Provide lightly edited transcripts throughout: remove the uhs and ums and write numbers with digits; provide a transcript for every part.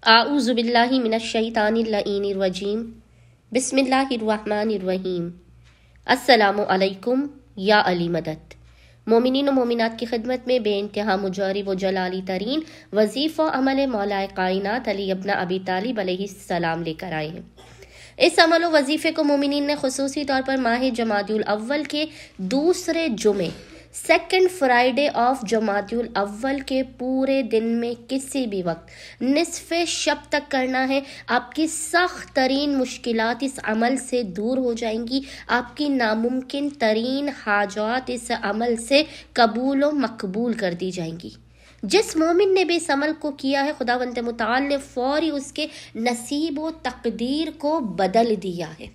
اعوذ باللہ من الشیطان اللعین الرجیم بسم اللہ الرحمن الرحیم۔ السلام علیکم یا علی مدد۔ مومنین و مومنات کی خدمت میں بے انتہا مجرب و جلالی ترین وظیفہ عمل مولا کائنات علی ابن ابی طالب علیہ السلام لے کر آئے ہیں۔ اس عمل و وظیفے کو مومنین نے خصوصی طور پر ماہ جمادی الاول کے دوسرے جمعے سیکنڈ فرائیڈے آف جمادی الاول کے پورے دن میں کسی بھی وقت نصف شب تک کرنا ہے۔ آپ کی سخت ترین مشکلات اس عمل سے دور ہو جائیں گی، آپ کی ناممکن ترین حاجات اس عمل سے قبول و مقبول کر دی جائیں گی۔ جس مومن نے بھی اس عمل کو کیا ہے، خداوند متعال نے فوری اس کے نصیب و تقدیر کو بدل دیا ہے۔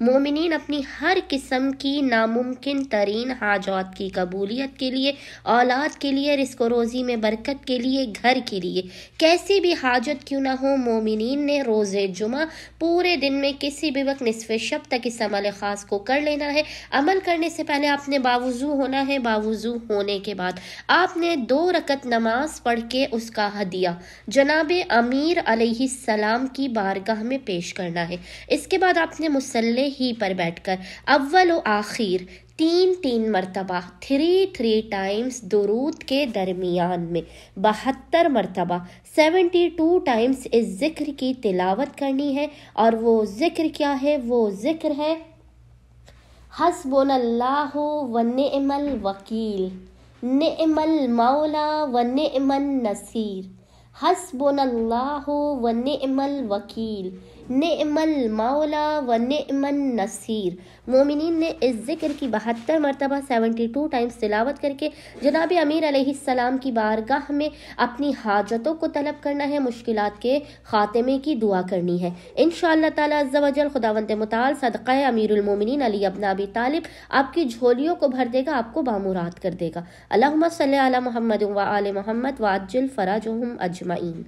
مومنین اپنی ہر قسم کی ناممکن ترین حاجات کی قبولیت کے لیے، اولاد کے لیے، رزق و روزی میں برکت کے لیے، گھر کے لیے، کیسی بھی حاجت کیوں نہ ہو، مومنین نے روز جمعہ پورے دن میں کسی بھی وقت نصف شب تک اس عمل خاص کو کر لینا ہے۔ عمل کرنے سے پہلے آپ نے باوضو ہونا ہے۔ باوضو ہونے کے بعد آپ نے 2 رکعت نماز پڑھ کے اس کا ہدیہ جناب امیر علیہ السلام کی بارگاہ میں پیش کرنا ہے۔ اس کے بعد آپ نے مصلی ہی پر بیٹھ کر اول و آخر 3 مرتبہ 3 ٹائمز درود کے درمیان میں 72 مرتبہ 72 ٹائمز اس ذکر کی تلاوت کرنی ہے۔ اور وہ ذکر کیا ہے؟ وہ ذکر ہے حسبنا اللہ و نعم الوکیل، نعم المولا و نعم النصیر، حسبنا اللہ و نعم الوکیل، نعم المولا و نعم النصیر۔ مومنین نے اس ذکر کی 72 مرتبہ 72 ٹائمز تلاوت کر کے جناب امیر علیہ السلام کی بارگاہ میں اپنی حاجتوں کو طلب کرنا ہے، مشکلات کے خاتمے کی دعا کرنی ہے۔ انشاءاللہ تعالی عز و جل خداوند متعال صدقہ امیر المومنین علی ابن ابی طالب آپ کی جھولیوں کو بھر دے گا، آپ کو بامراد کر دے گا۔ اللہم صلی علی محمد و آل محمد وعجل فرجہم اجمعین۔